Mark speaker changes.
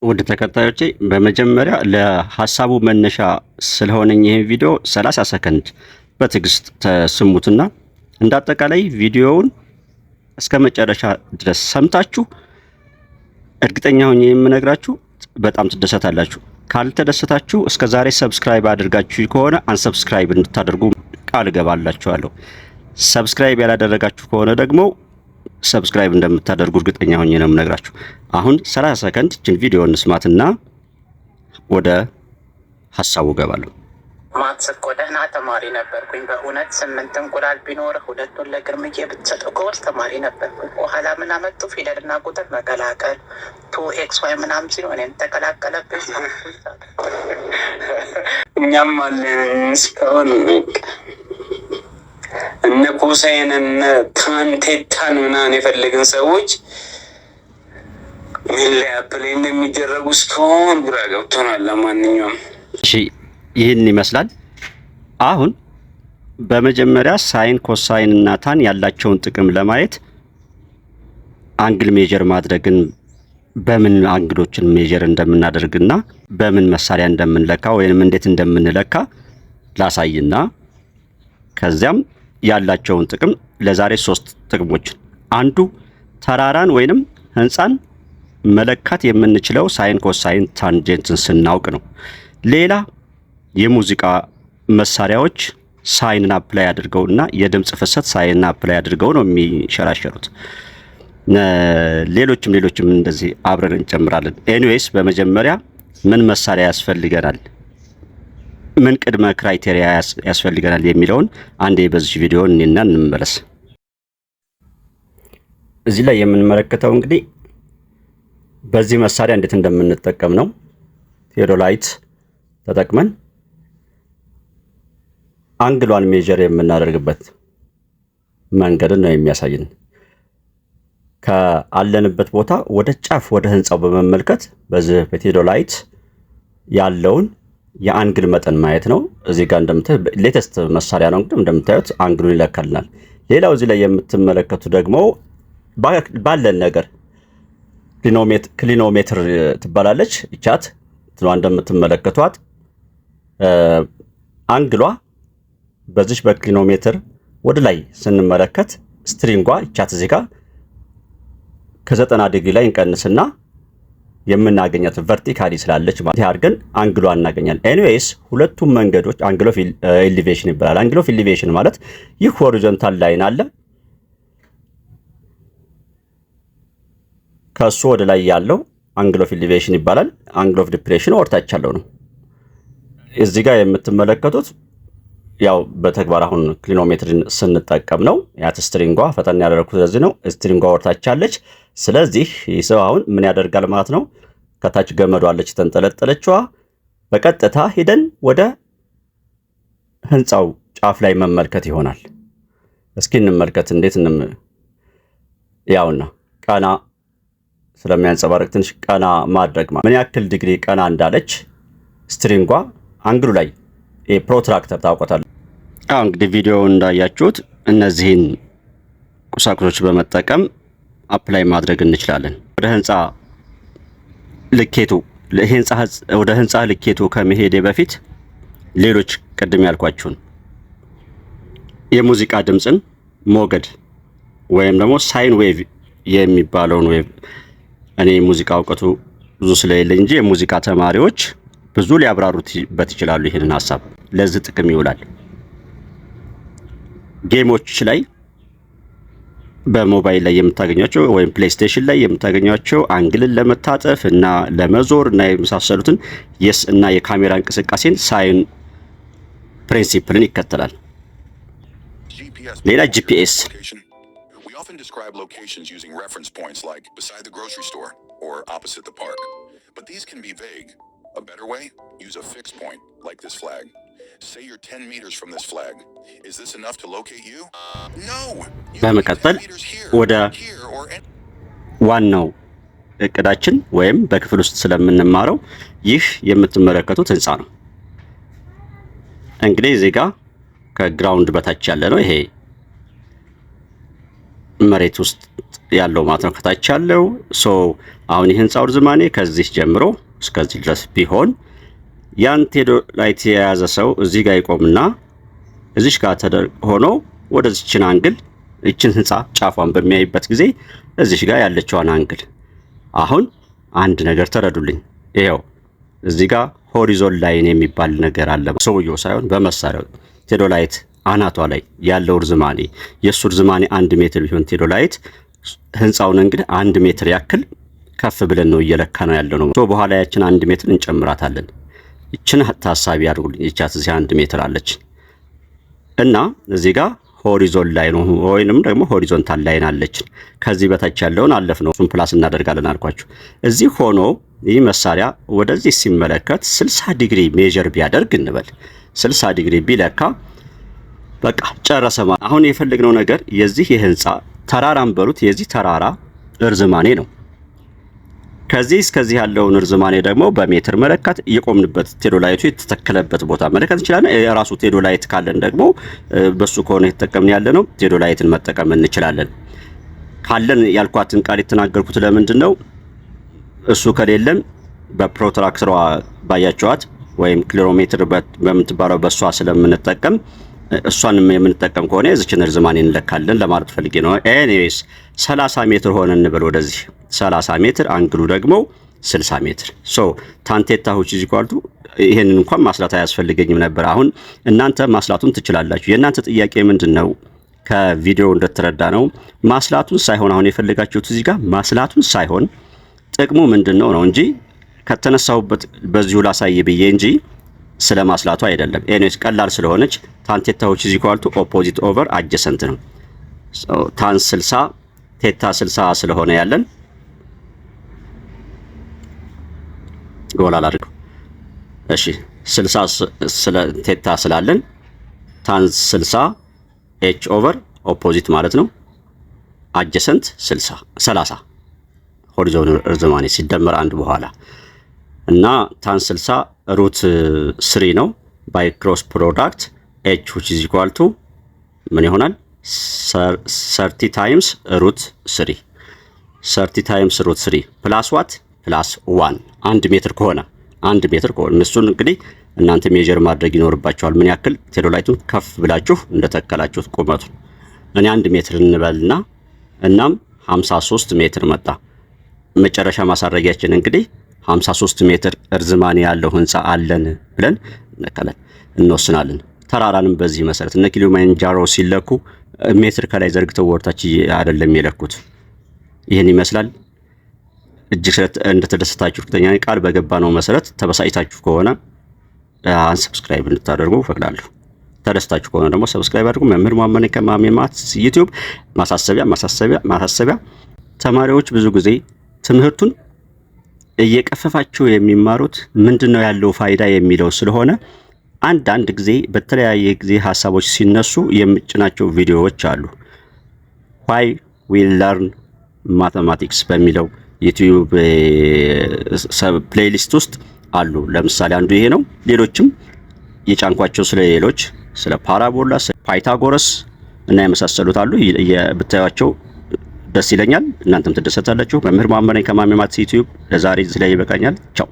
Speaker 1: ውድ ተከታዮቼ በመጀመሪያ ለሐሳቡ መነሻ ስለሆነኝ ይሄን ቪዲዮ 30 ሰከንድ በትዕግስት ተስሙትና እንዳጠቃላይ ቪዲዮውን እስከ መጨረሻ ድረስ ሰምታችሁ እርግጠኛ ሆኜ የምነግራችሁ በጣም ትደሰታላችሁ። ካልተደሰታችሁ እስከ ዛሬ ሰብስክራይብ አድርጋችሁ ከሆነ አንሰብስክራይብ እንድታደርጉ ቃል እገባላችኋለሁ። ሰብስክራይብ ያላደረጋችሁ ከሆነ ደግሞ ሰብስክራይብ እንደምታደርጉ እርግጠኛ ሆኜ ነው የምነግራችሁ። አሁን 30 ሰከንድ እችን ቪዲዮ እንስማትና ወደ ሐሳቡ ገባለሁ።
Speaker 2: ማትስ እኮ ደህና ተማሪ ነበርኩኝ። በእውነት 8 እንቁላል ቢኖርህ 2ቱን ለግርምዬ ብትሰጠው ጎበዝ ተማሪ ነበርኩኝ። በኋላ ምን አመጡ? ፊደልና ቁጥር መቀላቀል 2xy ምናምን ሲሉ እኔም ተቀላቀለብኝ።
Speaker 3: እኛም አለን እስካሁን እነ ኮሳይን እነ ታንቴታን ምናምን የፈለግን ሰዎች ምን ላይ አፕላይ እንደሚደረጉ እስካሁን ግራ ገብቶናል። ለማንኛውም
Speaker 1: እሺ ይህን ይመስላል። አሁን በመጀመሪያ ሳይን፣ ኮሳይን እና ታን ያላቸውን ጥቅም ለማየት አንግል ሜጀር ማድረግን በምን አንግሎችን ሜጀር እንደምናደርግና በምን መሳሪያ እንደምንለካ ወይንም እንዴት እንደምንለካ ላሳይና ከዚያም ያላቸውን ጥቅም ለዛሬ 3 ጥቅሞችን አንዱ ተራራን ወይንም ህንፃን መለካት የምንችለው ሳይን፣ ኮሳይን፣ ታንጀንትን ስናውቅ ነው። ሌላ የሙዚቃ መሳሪያዎች ሳይንን አፕላይ አድርገውና የድምጽ ፍሰት ሳይንን አፕላይ አድርገው ነው የሚሸራሸሩት። ሌሎችም እንደዚህ አብረን እንጨምራለን። ኤኒዌይስ በመጀመሪያ ምን መሳሪያ ያስፈልገናል፣ ምን ቅድመ ክራይቴሪያ ያስፈልገናል የሚለውን አንዴ በዚህ ቪዲዮ እንና እንመለስ። እዚህ ላይ የምንመለከተው እንግዲህ በዚህ መሳሪያ እንዴት እንደምንጠቀም ነው። ቴዎዶላይት ተጠቅመን አንግሏን ሜጀር የምናደርግበት መንገድን ነው የሚያሳየን። ከአለንበት ቦታ ወደ ጫፍ ወደ ህንጻው በመመልከት በዚህ በቴዎዶላይት ያለውን የአንግል መጠን ማየት ነው። እዚህ ጋር እንደምታዩት ሌተስት መሳሪያ ነው እንግዲህ እንደምታዩት አንግሉን ይለካልናል። ሌላው እዚህ ላይ የምትመለከቱ ደግሞ ባለን ነገር ክሊኖሜትር ትባላለች። ይቻት እንደምትመለከቷት አንግሏ በዚህ በክሊኖሜትር ወደ ላይ ስንመለከት ስትሪንጓ ይቻት እዚህ ጋር ከ90 ዲግሪ ላይ እንቀንስና የምናገኛት ቨርቲካሊ ስላለች ማለት አድርገን አንግሏ እናገኛለን። ኤኒዌይስ ሁለቱም መንገዶች አንግል ኦፍ ኤሊቬሽን ይባላል። አንግል ኦፍ ኤሊቬሽን ማለት ይህ ሆሪዞንታል ላይን አለ፣ ከሱ ወደ ላይ ያለው አንግል ኦፍ ኤሊቬሽን ይባላል። አንግል ኦፍ ዲፕሬሽን ወርታች ያለው ነው። እዚህ ጋር የምትመለከቱት ያው በተግባር አሁን ክሊኖሜትርን ስንጠቀም ነው። ያት ስትሪንጓ ፈጠን ያደረኩት ስለዚህ ነው። ስትሪንጓ ወርታች አለች። ስለዚህ ይህ ሰው አሁን ምን ያደርጋል ማለት ነው? ከታች ገመዷ አለች ተንጠለጠለችዋ። በቀጥታ ሄደን ወደ ህንጻው ጫፍ ላይ መመልከት ይሆናል። እስኪ እንመልከት እንዴት ያውና ቀና ስለሚያንጸባርቅ ትንሽ ቀና ማድረግ ምን ያክል ዲግሪ ቀና እንዳለች ስትሪንጓ አንግሉ ላይ ፕሮትራክተር ታውቆታል። እንግዲህ ቪዲዮ እንዳያችሁት እነዚህን ቁሳቁሶች በመጠቀም አፕላይ ማድረግ እንችላለን። ወደ ህንጻ ልኬቱ ከመሄዴ በፊት ሌሎች ቅድም ያልኳችሁን የሙዚቃ ድምጽን ሞገድ ወይም ደግሞ ሳይን ዌቭ የሚባለውን ዌቭ እኔ ሙዚቃ እውቀቱ ብዙ ስለሌለኝ እንጂ የሙዚቃ ተማሪዎች ብዙ ሊያብራሩበት ይችላሉ። ይሄንን ሐሳብ ለዚህ ጥቅም ይውላል። ጌሞች ላይ በሞባይል ላይ የምታገኟቸው ወይም ፕሌይስቴሽን ላይ የምታገኟቸው አንግልን ለመታጠፍ እና ለመዞር እና የመሳሰሉትን እና የካሜራ እንቅስቃሴን ሳይን ፕሪንሲፕልን ይከተላል። ሌላ ጂፒኤስ
Speaker 4: We often describe locations using reference points like beside the grocery store or opposite the park. But these can be vague. A better way? Use a fixed point like this flag. Say you're 10 meters from this flag. Is this enough to locate you? No.
Speaker 1: በመቀጠል ወደ ዋናው እቅዳችን ወይም በክፍል ውስጥ ስለምንማረው ይህ የምትመለከቱት ህንጻ ነው። እንግዲህ እዚህ ጋር ከግራውንድ በታች ያለ ነው። ይሄ መሬት ውስጥ ያለው ማለት ነው። ከታች ያለው አሁን የህንጻው ርዝማኔ ከዚህ ጀምሮ እስከዚህ ድረስ ቢሆን ያን ቴዶላይት የያዘ ሰው እዚህ ጋር ይቆምና እዚህ ጋር ሆኖ ወደዚህችን አንግል እችን ህንጻ ጫፏን በሚያይበት ጊዜ እዚህ ጋር ያለችዋን አንግል አሁን አንድ ነገር ተረዱልኝ። ይሄው እዚህ ጋር ሆሪዞን ላይን የሚባል ነገር አለ። ሰውየው ሳይሆን በመሳሪያው ቴዶላይት አናቷ ላይ ያለው ርዝማኔ የሱ ርዝማኔ 1 ሜትር ቢሆን ቴዶላይት ህንጻውን እንግዲህ 1 ሜትር ያክል ከፍ ብለን ነው እየለካ ነው ያለው ነው። በኋላ ያችን 1 ሜትር እንጨምራታለን። እችን ታሳቢ አድርጉልኝ። እቻት እዚህ 1 ሜትር አለች እና እዚህ ጋር ሆሪዞን ላይ ነው ወይንም ደግሞ ሆሪዞንታል ላይን አለች። ከዚህ በታች ያለውን አለፍ ነው እሱን ፕላስ እናደርጋለን አልኳችሁ። እዚህ ሆኖ ይህ መሳሪያ ወደዚህ ሲመለከት 60 ዲግሪ ሜጀር ቢያደርግ እንበል 60 ዲግሪ ቢለካ በቃ ጨረሰ ማለት። አሁን የፈለግነው ነገር የዚህ የህንጻ ተራራን በሉት የዚህ ተራራ እርዝማኔ ነው። ከዚህ እስከዚህ ያለውን እርዝማኔ ደግሞ በሜትር መለካት የቆምንበት ቴዶላይቱ የተተከለበት ቦታ መለካት እንችላለን። የራሱ ቴዶላይት ካለን ደግሞ በሱ ከሆነ የተጠቀምን ያለነው ቴዶላይትን መጠቀም እንችላለን። ካለን ያልኳትን ቃል የተናገርኩት ለምንድን ነው? እሱ ከሌለም በፕሮትራክተሯ ባያቸዋት ወይም ክሊሮሜትር በምትባለው በሷ ስለምንጠቀም እሷን የምንጠቀም ከሆነ እዚችን እርዝማኔ እንለካለን ለማለት ፈልጌ ነው። ኤኒዌይስ 30 ሜትር ሆነ እንበል ወደዚህ 30 ሜትር አንግሉ ደግሞ 60 ሜትር ሶ ታንቴታዎች እዚህ ቋልቱ ይሄንን እንኳን ማስላት አያስፈልገኝም ነበር። አሁን እናንተ ማስላቱን ትችላላችሁ። የእናንተ ጥያቄ ምንድነው? ከቪዲዮ እንደተረዳ ነው ማስላቱን ሳይሆን አሁን የፈለጋችሁት እዚህ ጋር ማስላቱን ሳይሆን ጥቅሙ ምንድነው ነው እንጂ ከተነሳውበት በዚሁ ላሳይ ብዬ እንጂ ስለ ማስላቱ አይደለም። ኤኒዌይስ ቀላል ስለሆነች ታንቴታዎች እዚህ ቋልቱ ኦፖዚት ኦቨር አጀሰንት ነው። ታን 60 ቴታ 60 ስለሆነ ያለን ጎላላ አድርገው እሺ 60 ስለ ቴታ ስላለን ታን 60 ኤች ኦቨር ኦፖዚት ማለት ነው አጀሰንት 30 ሆሪዞን እርዝማኔ ሲደመር አንድ በኋላ እና ታን 60 ሩት 3 ነው ባይ ክሮስ ፕሮዳክት ኤች which is equal to ምን ይሆናል 30 ታይምስ ሩት 3 30 ታይምስ ሩት 3 ፕላስ ዋት ፕላስ 1 1 ሜትር ከሆነ 1 ሜትር ከሆነ እሱን እንግዲህ እናንተ ሜጀር ማድረግ ይኖርባችኋል። ምን ያክል ቴዶላይቱን ከፍ ብላችሁ እንደተከላችሁት ቁመቱ እኔ 1 ሜትር እንበልና እናም 53 ሜትር መጣ። መጨረሻ ማሳረጊያችን እንግዲህ 53 ሜትር እርዝማኔ ያለው ህንጻ አለን ብለን እንወስናለን። ተራራንም በዚህ መሰረት እነ ኪሊማንጃሮ ሲለኩ ሜትር ከላይ ዘርግተው ወርታች አይደለም የለኩት። ይሄን ይመስላል። እጅግ እንደተደሰታችሁ እርግጠኛ ነኝ። ቃል በገባ ነው መሰረት ተበሳጭታችሁ ከሆነ አንሰብስክራይብ እንድታደርጉ ፈቅዳለሁ። ተደስታችሁ ከሆነ ደግሞ ሰብስክራይብ አድርጉ። መምህር መሐመድ ከማሜ ማትስ ዩቲዩብ። ማሳሰቢያ ተማሪዎች ብዙ ጊዜ ትምህርቱን እየቀፈፋቸው የሚማሩት ምንድነው ያለው ፋይዳ የሚለው ስለሆነ አንድ ጊዜ በተለያየ ጊዜ ሐሳቦች ሲነሱ የምጭናቸው ቪዲዮዎች አሉ። why we learn mathematics በሚለው ዩቲዩብ ፕሌሊስት ውስጥ አሉ። ለምሳሌ አንዱ ይሄ ነው። ሌሎችም የጫንኳቸው ስለሌሎች ስለ ፓራቦላ፣ ፓይታጎረስ እና የመሳሰሉት አሉ። ብታዩዋቸው ደስ ይለኛል። እናንተም ትደሰታላችሁ። መምህር መሐመድ ከማሜ ማትስ ዩቲዩብ ለዛሬ እዚህ ላይ ይበቃኛል። ቻው።